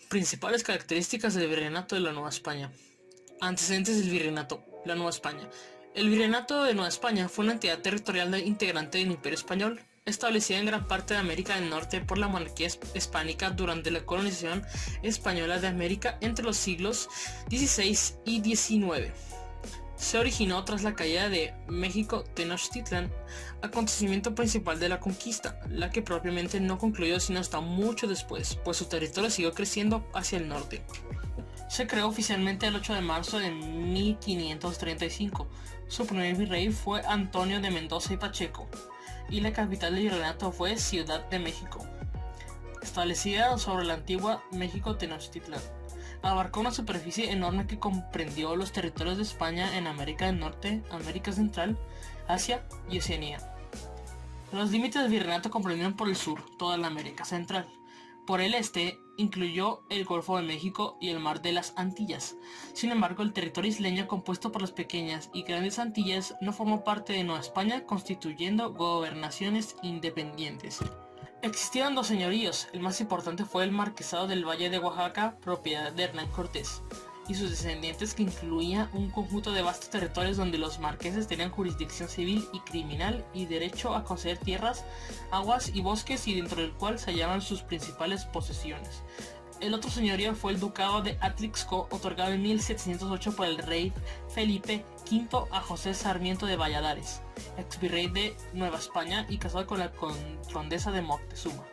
Principales características del Virreinato de la Nueva España. Antecedentes del Virreinato, la Nueva España. El Virreinato de Nueva España fue una entidad territorial integrante del Imperio Español, establecida en gran parte de América del Norte por la monarquía hispánica durante la colonización española de América entre los siglos XVI y XIX. Se originó tras la caída de México Tenochtitlan, acontecimiento principal de la conquista, la que propiamente no concluyó sino hasta mucho después, pues su territorio siguió creciendo hacia el norte. Se creó oficialmente el 8 de marzo de 1535. Su primer virrey fue Antonio de Mendoza y Pacheco, y la capital del virreinato fue Ciudad de México, establecida sobre la antigua México Tenochtitlan. Abarcó una superficie enorme que comprendió los territorios de España en América del Norte, América Central, Asia y Oceanía. Los límites del virreinato comprendían por el sur toda la América Central. Por el este incluyó el Golfo de México y el Mar de las Antillas. Sin embargo, el territorio isleño compuesto por las pequeñas y grandes Antillas no formó parte de Nueva España, constituyendo gobernaciones independientes. Existían dos señoríos, el más importante fue el Marquesado del Valle de Oaxaca, propiedad de Hernán Cortés, y sus descendientes, que incluía un conjunto de vastos territorios donde los marqueses tenían jurisdicción civil y criminal y derecho a conceder tierras, aguas y bosques, y dentro del cual se hallaban sus principales posesiones. El otro señorío fue el Ducado de Atlixco, otorgado en 1708 por el rey Felipe V a José Sarmiento de Valladares, exvirrey de Nueva España y casado con la condesa de Moctezuma.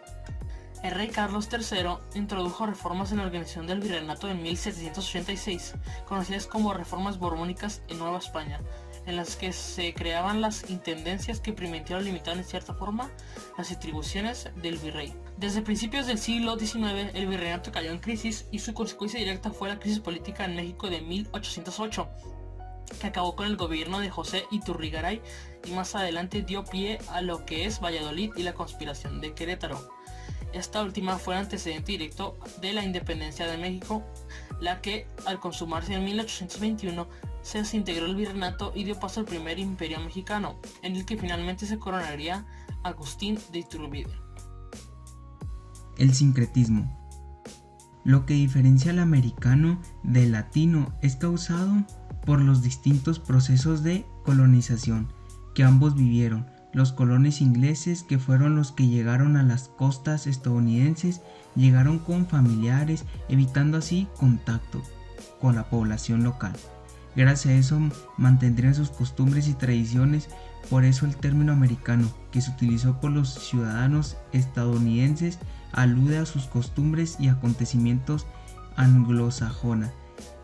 El rey Carlos III introdujo reformas en la organización del virreinato en 1786, conocidas como reformas borbónicas en Nueva España, en las que se creaban las intendencias que permitieron limitar en cierta forma las atribuciones del virrey. Desde principios del siglo XIX, el virreinato cayó en crisis y su consecuencia directa fue la crisis política en México de 1808, que acabó con el gobierno de José Iturrigaray y más adelante dio pie a lo que es Valladolid y la conspiración de Querétaro. Esta última fue el antecedente directo de la independencia de México, la que, al consumarse en 1821, se desintegró el virreinato y dio paso al primer imperio mexicano, en el que finalmente se coronaría Agustín de Iturbide. El sincretismo. Lo que diferencia al americano del latino es causado por los distintos procesos de colonización que ambos vivieron. Los colonos ingleses, que fueron los que llegaron a las costas estadounidenses, llegaron con familiares, evitando así contacto con la población local. Gracias a eso mantendrían sus costumbres y tradiciones. Por eso el término americano, que se utilizó por los ciudadanos estadounidenses, alude a sus costumbres y acontecimientos anglosajona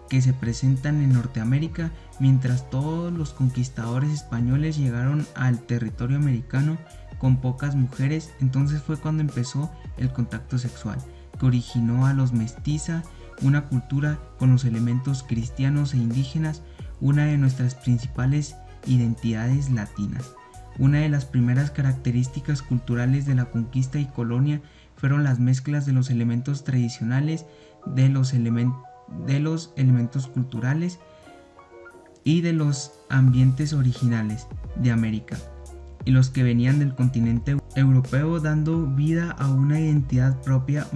que se presentan en Norteamérica, mientras todos los conquistadores españoles llegaron al territorio americano con pocas mujeres. Entonces fue cuando empezó el contacto sexual, que originó a los mestiza, una cultura con los elementos cristianos e indígenas, una de nuestras principales identidades latinas. Una de las primeras características culturales de la conquista y colonia fueron las mezclas de los elementos tradicionales, de los elementos culturales y de los ambientes originales de América y los que venían del continente europeo, dando vida a una identidad propia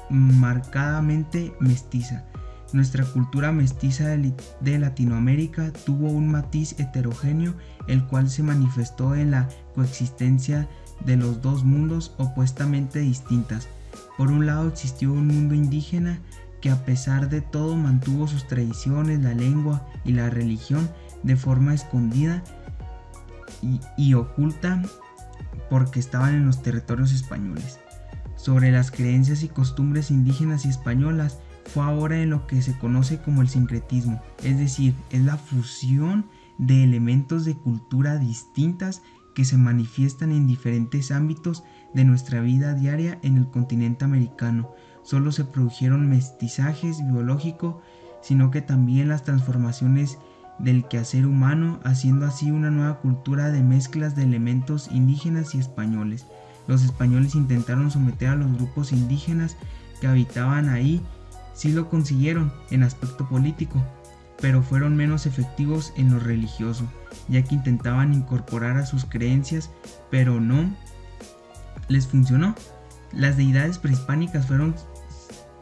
marcadamente mestiza. Nuestra cultura mestiza de Latinoamérica tuvo un matiz heterogéneo, el cual se manifestó en la coexistencia de los dos mundos opuestamente distintas. Por un lado existió un mundo indígena que a pesar de todo mantuvo sus tradiciones, la lengua y la religión de forma escondida y oculta, porque estaban en los territorios españoles. Sobre las creencias y costumbres indígenas y españolas fue ahora en lo que se conoce como el sincretismo, es decir, es la fusión de elementos de cultura distintas que se manifiestan en diferentes ámbitos de nuestra vida diaria en el continente americano. Solo se produjeron mestizajes biológico, sino que también las transformaciones del quehacer humano, haciendo así una nueva cultura de mezclas de elementos indígenas y españoles. Los españoles intentaron someter a los grupos indígenas que habitaban ahí. Sí lo consiguieron en aspecto político, pero fueron menos efectivos en lo religioso, ya que intentaban incorporar a sus creencias, pero no les funcionó. Las deidades prehispánicas fueron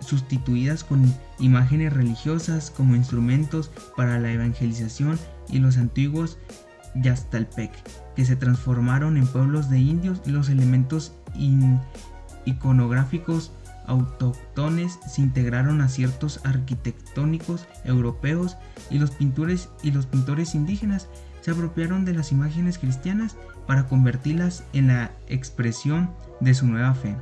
sustituidas con imágenes religiosas como instrumentos para la evangelización, y los antiguos Yaxtaltepec, que se transformaron en pueblos de indios. Los elementos iconográficos autóctones se integraron a ciertos arquitectónicos europeos, y los pintores indígenas se apropiaron de las imágenes cristianas para convertirlas en la expresión de su nueva fe.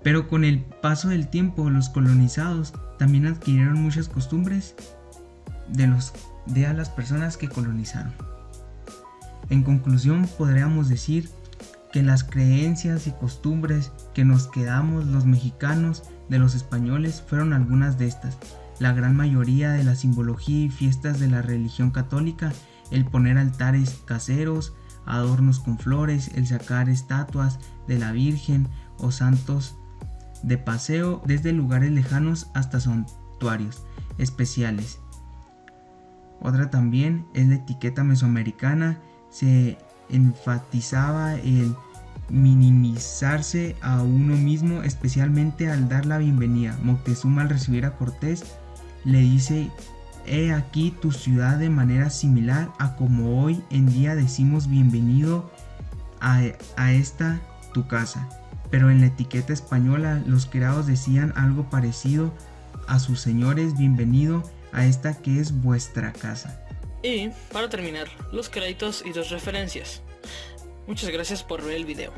Pero con el paso del tiempo, los colonizados también adquirieron muchas costumbres de a las personas que colonizaron. En conclusión, podríamos decir que las creencias y costumbres que nos quedamos los mexicanos de los españoles fueron algunas de estas: la gran mayoría de la simbología y fiestas de la religión católica, el poner altares caseros, adornos con flores, el sacar estatuas de la Virgen o santos de paseo desde lugares lejanos hasta santuarios especiales. Otra también es la etiqueta mesoamericana. Se enfatizaba el minimizarse a uno mismo, especialmente al dar la bienvenida. Moctezuma, al recibir a Cortés, le dice: he aquí tu ciudad, de manera similar a como hoy en día decimos bienvenido a esta tu casa. Pero en la etiqueta española los criados decían algo parecido a sus señores: bienvenido a esta que es vuestra casa. Y para terminar, los créditos y 2 referencias. Muchas gracias por ver el video.